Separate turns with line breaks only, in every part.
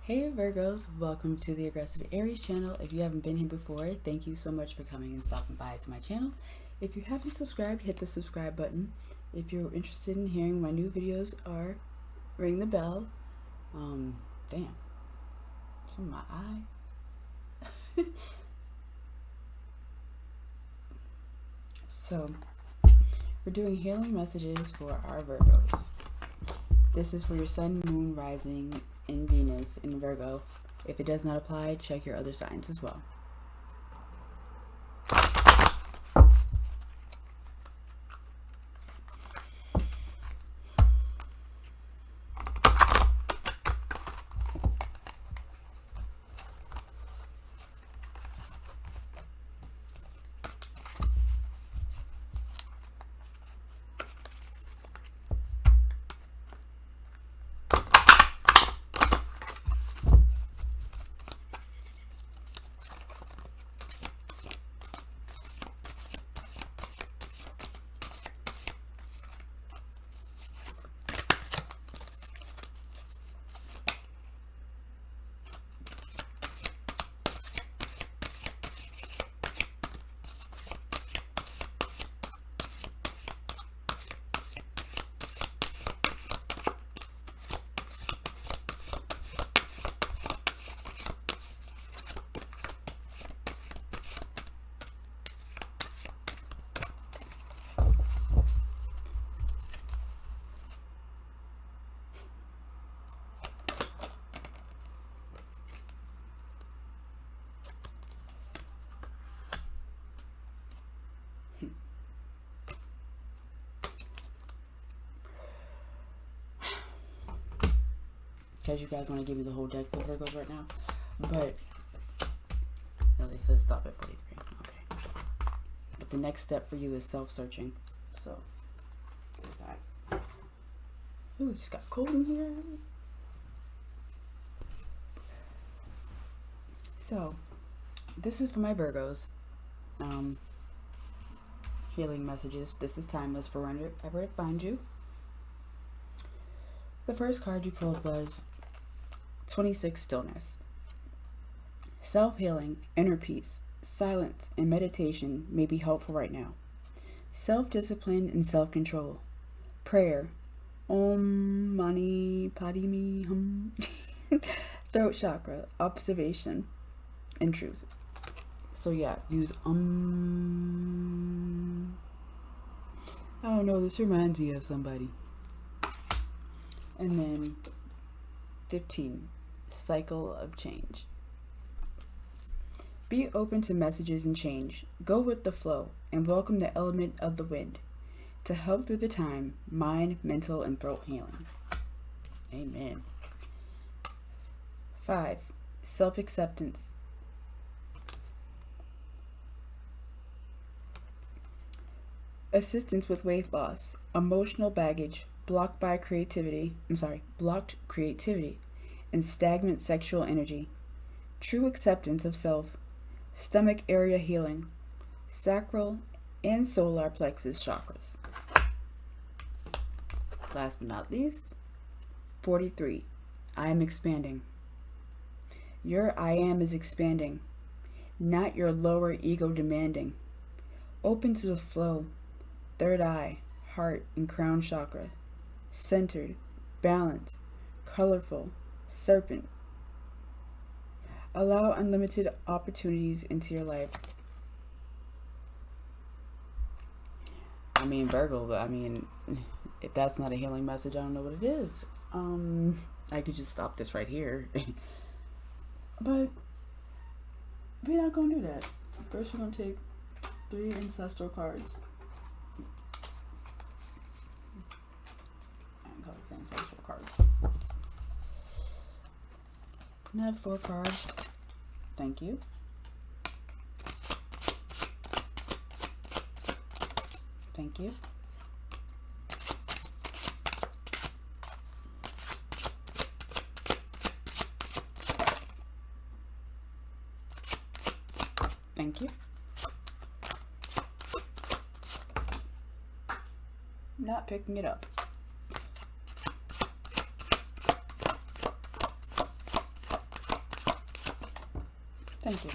Hey Virgos, welcome to the Aggressive Aries channel. If you haven't been here before, thank you so much for coming and stopping by to my channel. If you haven't subscribed, hit the subscribe button. If you're interested in hearing my new videos are, ring the bell. Damn, it's on my eye. So, we're doing healing messages for our Virgos. This is for your sun, moon, rising, and Venus in Virgo. If it does not apply, check your other signs as well. Because you guys want to give me the whole deck of Virgos right now. But, no, they said stop at 43. Okay. But the next step for you is self-searching. So, that. Ooh, it just got cold in here. So, this is for my Virgos. Healing messages. This is timeless for wherever it finds you. The first card you pulled was 26 Stillness. Self-healing, inner peace, silence, and meditation may be helpful right now. Self-discipline and self-control. Prayer. Om Mani Padme Hum. Throat chakra. Observation. And truth. So yeah, use I don't know, this reminds me of somebody. And then 15, cycle of change. Be open to messages and change. Go with the flow and welcome the element of the wind to help through the time, mind, mental, and throat healing. Amen. 5, self-acceptance. Assistance with weight loss, emotional baggage, blocked creativity, and stagnant sexual energy. True acceptance of self, stomach area healing, sacral and solar plexus chakras. Last but not least, 43. I am expanding. Your I am is expanding, not your lower ego demanding. Open to the flow. Third eye, heart, and crown chakra. Centered, balanced, colorful, serpent. Allow unlimited opportunities into your life. I mean, Virgo, but I mean, if that's not a healing message, I don't know what it is. I could just stop this right here. But we're not going to do that. First, we're going to take 3 ancestral cards. Ancestral cards. Can I have 4 cards? Thank you. Thank you. Thank you. Not picking it up. Thank you.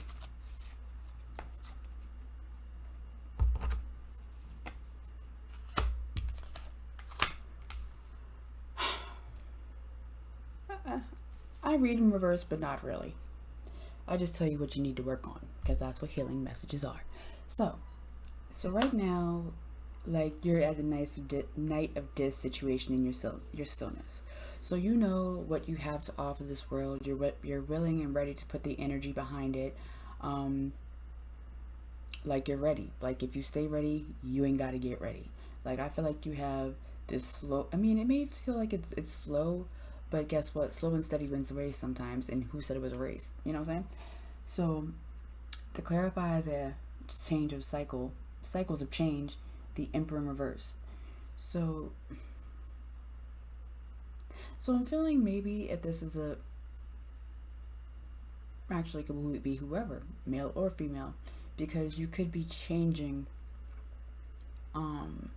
I read in reverse, but not really. I just tell you what you need to work on because that's what healing messages are. So, so right now, like you're at a night of dis situation in your stillness. So you know what you have to offer this world. You're willing and ready to put the energy behind it. Um, like you're ready. Like if you stay ready, you ain't got to get ready. Like I feel like you have this slow. I mean, it may feel like it's slow, but guess what? Slow and steady wins the race sometimes. And who said it was a race? You know what I'm saying? So to clarify the change of cycles of change, the Emperor in reverse. So, so I'm feeling maybe if this is a actually could be whoever, male or female, because you could be changing. Um,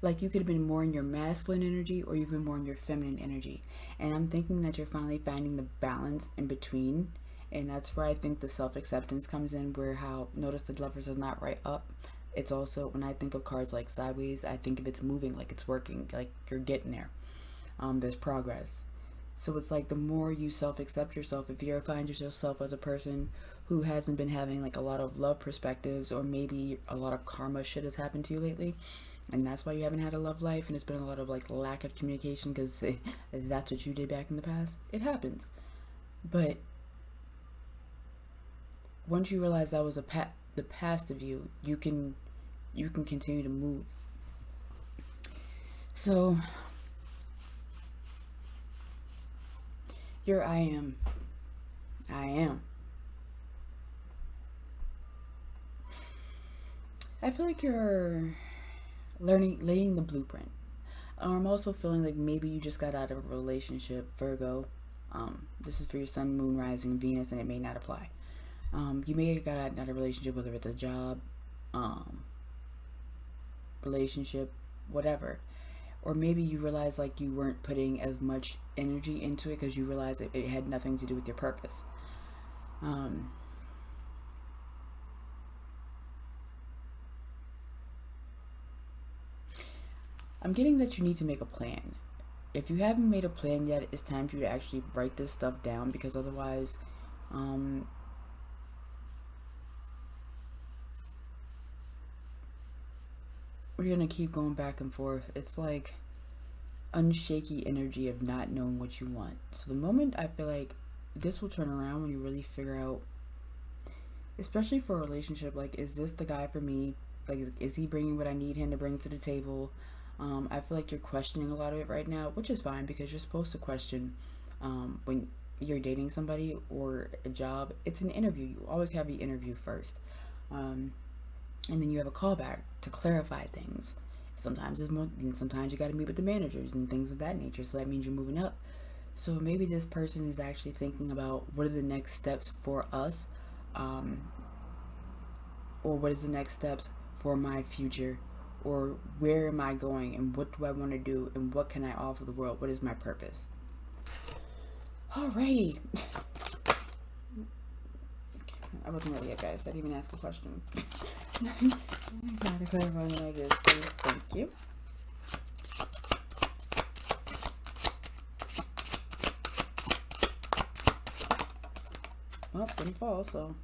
like you could have been more in your masculine energy, or you could be more in your feminine energy. And I'm thinking that you're finally finding the balance in between. And that's where I think the self acceptance comes in, where how notice the lovers are not right up. It's also when I think of cards like sideways, I think of it's moving, like it's working, like you're getting there. There's progress. So it's like the more you self accept yourself, if you ever find yourself as a person who hasn't been having like a lot of love perspectives, or maybe a lot of karma shit has happened to you lately, and that's why you haven't had a love life, and it's been a lot of like lack of communication because that's what you did back in the past. It happens, but once you realize that was the past of you, you can continue to move. So your I am. I feel like you're laying the blueprint. I'm also feeling like maybe you just got out of a relationship, Virgo. This is for your sun, moon, rising, Venus, and it may not apply. You may have got out of a relationship, whether it's a job, um, relationship, whatever. Or maybe you realize like you weren't putting as much energy into it because you realized it had nothing to do with your purpose. Um, I'm getting that you need to make a plan. If you haven't made a plan yet, it's time for you to actually write this stuff down, because otherwise, um, we're gonna keep going back and forth. It's like unshaky energy of not knowing what you want. So the moment I feel like this will turn around when you really figure out, especially for a relationship, like is this the guy for me? Like is he bringing what I need him to bring to the table? I feel like you're questioning a lot of it right now, which is fine because you're supposed to question when you're dating somebody or a job. It's an interview. You always have the interview first. And then you have a callback to clarify things. Sometimes it's more, and sometimes you got to meet with the managers and things of that nature. So that means you're moving up. So maybe this person is actually thinking about what are the next steps for us, um, or what is the next steps for my future, or where am I going, and what do I want to do, and what can I offer the world? What is my purpose? Alrighty. I wasn't ready yet, guys. I didn't even ask a question. Gotta clarify what I did. Thank you. Well, it didn't fall, so.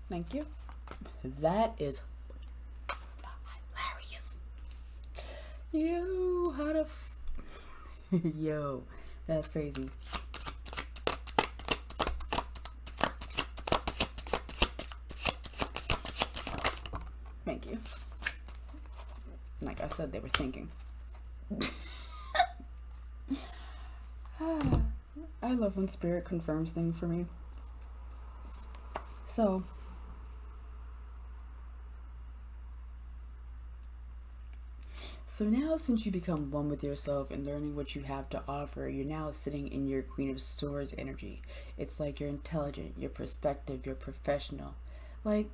Thank you. That is hilarious. You, how the yo, that's crazy. Thank you. Like I said, they were thinking. I love when spirit confirms things for me. So now, since you become one with yourself and learning what you have to offer, you're now sitting in your Queen of Swords energy. It's like you're intelligent, you're perspective, you're professional. Like,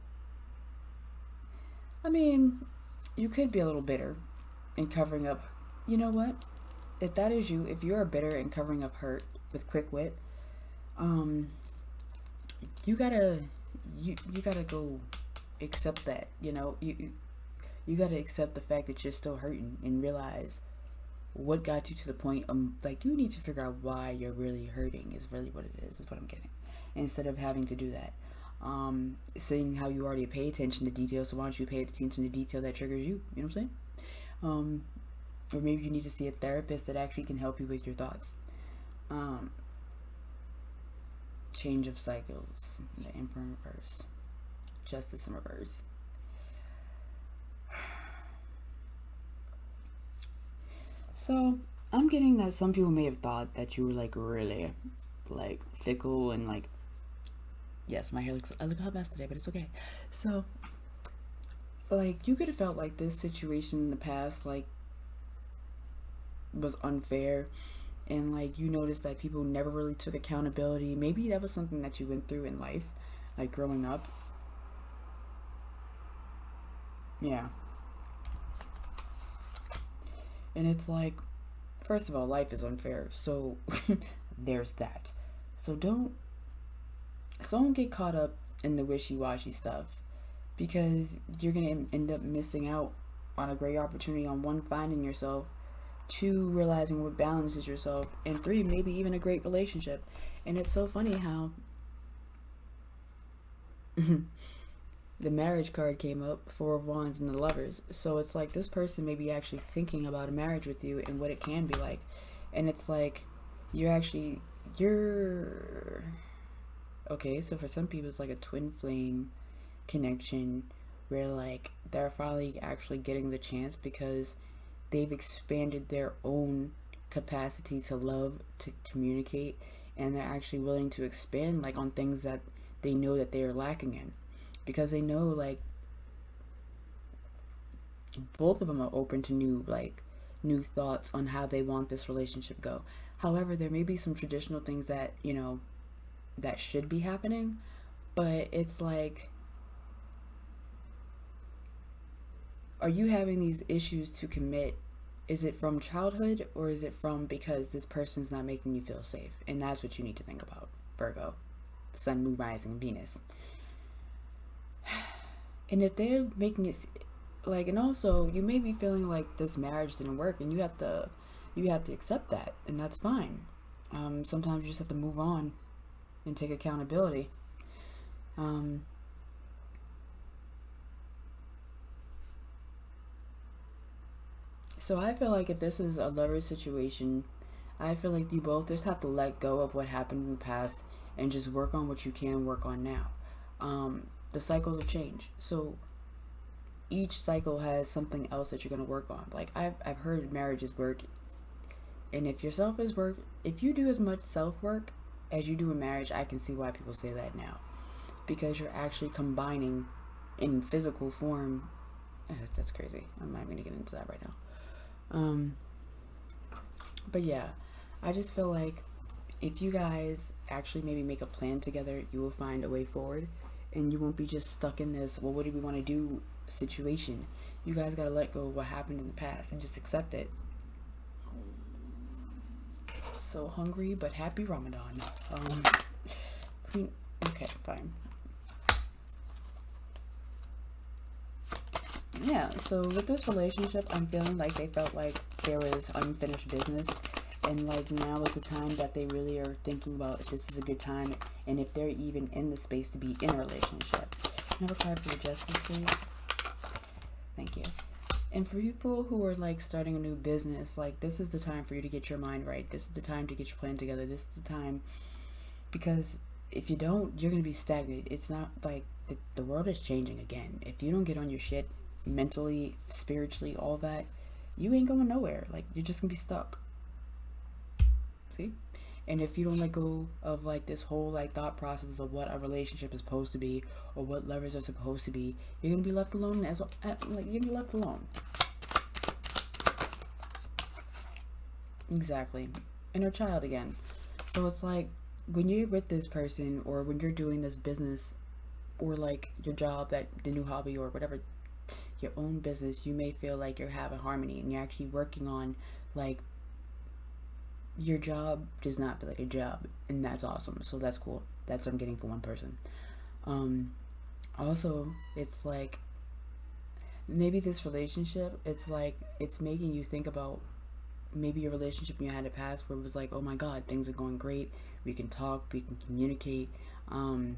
I mean, you could be a little bitter and covering up. You know what? if that is you, if you are bitter and covering up hurt with quick wit, um, you gotta you gotta go accept that. You gotta accept the fact that you're still hurting and realize what got you to the point. Like, you need to figure out why you're really hurting is really what it is what I'm getting, instead of having to do that. Seeing how you already pay attention to detail, so why don't you pay attention to detail that triggers you? You know what I'm saying? Or maybe you need to see a therapist that actually can help you with your thoughts. Change of cycles, the Emperor in reverse, Justice in reverse. So I'm getting that some people may have thought that you were like really like fickle and like, yes, my hair looks, I look a hot mess today, but it's okay. So like, you could have felt like this situation in the past like was unfair, and like you noticed that people never really took accountability. Maybe that was something that you went through in life, like growing up. Yeah. And it's like, first of all, life is unfair, so there's that. So don't get caught up in the wishy-washy stuff, because you're gonna end up missing out on a great opportunity, on one, finding yourself, two, realizing what balances yourself, and three, maybe even a great relationship. And it's so funny how the marriage card came up, Four of Wands and the Lovers. So it's like this person may be actually thinking about a marriage with you and what it can be like. And it's like you're okay. So for some people, it's like a twin flame connection, where like they're finally actually getting the chance because they've expanded their own capacity to love, to communicate, and they're actually willing to expand like on things that they know that they are lacking in, because they know like both of them are open to new thoughts on how they want this relationship to go. However, there may be some traditional things that that should be happening, but it's like, are you having these issues to commit? Is it from childhood, or is it from because this person's not making you feel safe? And that's what you need to think about, Virgo, Sun, Moon, Rising, Venus. And if they're making it like, and also you may be feeling like this marriage didn't work, and you have to accept that, and that's fine. Sometimes you just have to move on and take accountability. So I feel like if this is a lover situation, I feel like you both just have to let go of what happened in the past and just work on what you can work on now. The cycles of change. So each cycle has something else that you're going to work on. Like I've heard marriages work, and if your self is work, if you do as much self work as you do in marriage, I can see why people say that now, because you're actually combining in physical form. That's crazy. I'm not going to get into that right now. But yeah, I just feel like if you guys actually maybe make a plan together, you will find a way forward, and you won't be just stuck in this, well, what do we want to do situation. You guys got to let go of what happened in the past and just accept it. So hungry, but happy Ramadan. Queen, okay, fine. Yeah, so with this relationship, I'm feeling like they felt like there was unfinished business, and like now is the time that they really are thinking about if this is a good time, and if they're even in the space to be in a relationship. Another card for the Justice, please. Thank you. And for people who are like starting a new business, like this is the time for you to get your mind right. This is the time to get your plan together. This is the time, because if you don't, you're going to be stagnant. It's not like the world is changing again. If you don't get on your shit mentally, spiritually, all that, you ain't going nowhere. Like, you're just gonna be stuck. See? And if you don't let go of like this whole like thought process of what a relationship is supposed to be, or what lovers are supposed to be, you're gonna be left alone you're gonna be left alone. Exactly. Inner child again. So it's like when you're with this person, or when you're doing this business, or like your job, that the new hobby, or whatever, your own business, you may feel like you're having harmony and you're actually working on like your job does not feel like a job, and that's awesome. So that's cool. That's what I'm getting for one person. Um, Also, it's like maybe this relationship, it's like it's making you think about maybe a relationship you had in the past where it was like, oh my God, things are going great. We can talk, we can communicate. Um,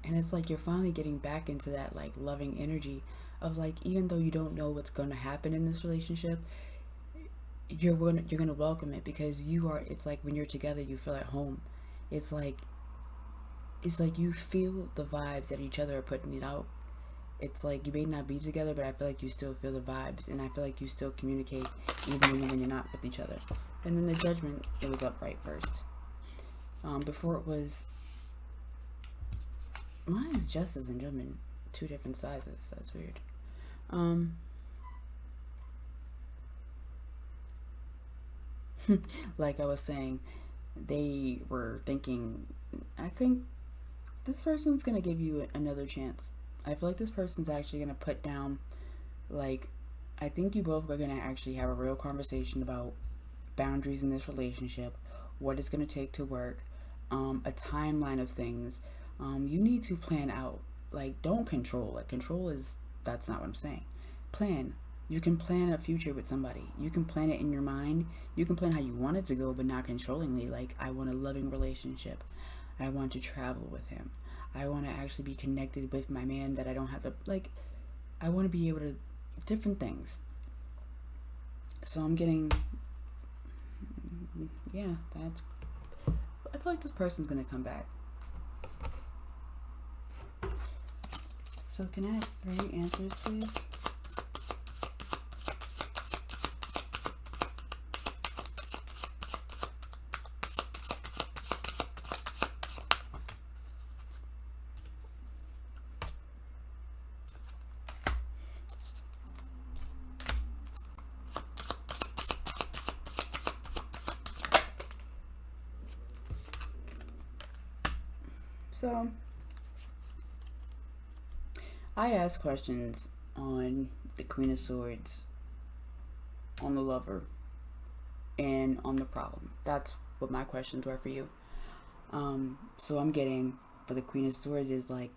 and it's like you're finally getting back into that like loving energy of like, even though you don't know what's going to happen in this relationship, you're gonna welcome it because you are. It's like when you're together, you feel at home. It's like it's like you feel the vibes that each other are putting it out. It's like you may not be together, but I feel like you still feel the vibes, and I feel like you still communicate even when you're not with each other. And then the judgment, it was upright first. Before it was, mine is justice and judgment, two different sizes. That's weird. Um, like I was saying, they were thinking, I think this person's gonna give you another chance. I feel like this person's actually gonna put down, like, I think you both are gonna actually have a real conversation about boundaries in this relationship, what it's gonna take to work, a timeline of things. You need to plan out. Like, don't control. Like, control is, that's not what I'm saying. Plan. You can plan a future with somebody. You can plan it in your mind. You can plan how you want it to go, but not controllingly. Like, I want a loving relationship. I want to travel with him. I want to actually be connected with my man that I don't have to, like, I want to be able to, different things. So I'm getting, yeah, that's, I feel like this person's going to come back. So can I have 3 answers, please? So I ask questions on the Queen of Swords, on the Lover, and on the Problem. That's what my questions were for you. So I'm getting for the Queen of Swords is like,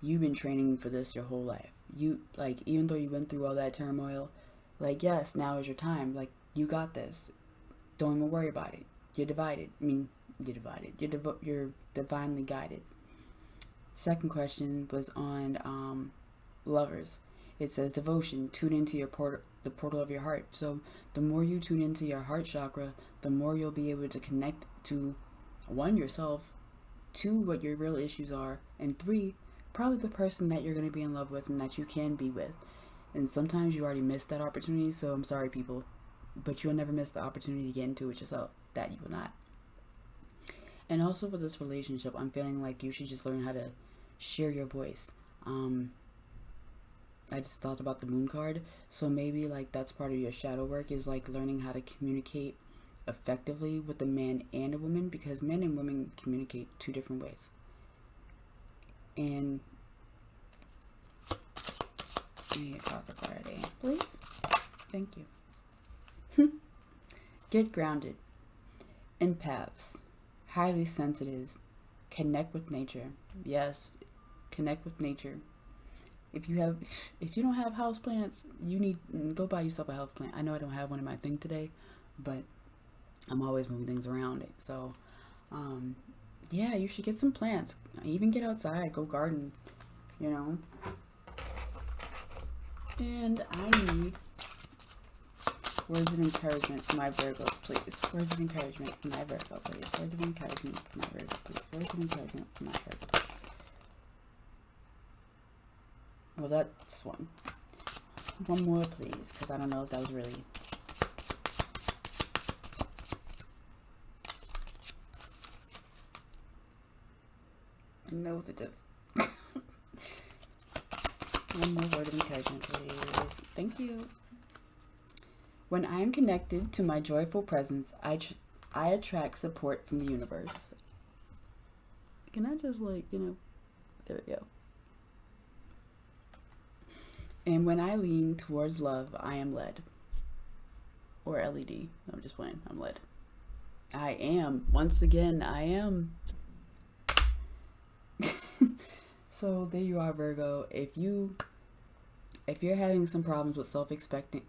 you've been training for this your whole life. You, like, even though you went through all that turmoil, like, yes, now is your time. Like, you got this. Don't even worry about it. You're divided. I mean, you're divided. You're divinely guided. Second question was on lovers. It says devotion. Tune into the portal of your heart. So the more you tune into your heart chakra, the more you'll be able to connect to, 1, yourself, 2, what your real issues are, and 3, probably the person that you're going to be in love with and that you can be with. And sometimes you already missed that opportunity, so I'm sorry, people, but you'll never miss the opportunity to get into it yourself. That you will not. And also for this relationship, I'm feeling like you should just learn how to share your voice. I just thought about the moon card. So maybe like that's part of your shadow work, is like learning how to communicate effectively with a man and a woman, because men and women communicate 2 different ways. And I need a card for clarity, please. Thank you. Get grounded. Empaths. Highly sensitives. Connect with nature. Yes, connect with nature. If you don't have houseplants, you need go buy yourself a houseplant. I know I don't have one in my thing today, but I'm always moving things around. So, yeah, you should get some plants. Even get outside, go garden, you know. And I need words of encouragement for my Virgos, please. Words of encouragement for my Virgo, please. Words of encouragement for my Virgo, please. Words of encouragement for my Virgo. Well, that's one. One more, please, because I don't know if that was really... No, it is. One more word of encouragement, please. Thank you. When I am connected to my joyful presence, I attract support from the universe. Can I just, like, there we go. And when I lean towards love, I am led. Or LED. No, I'm just playing. I'm led. I am. Once again, I am. So there you are, Virgo. If you're having some problems with self-accepting,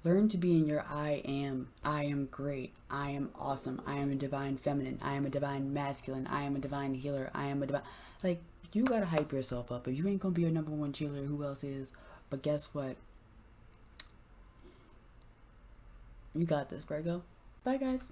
learn to be in your I am. I am great. I am awesome. I am a divine feminine. I am a divine masculine. I am a divine healer. I am a divine, like, you gotta hype yourself up. If you ain't gonna be your number one cheerleader, who else is? But guess what? You got this, Virgo. Bye, guys.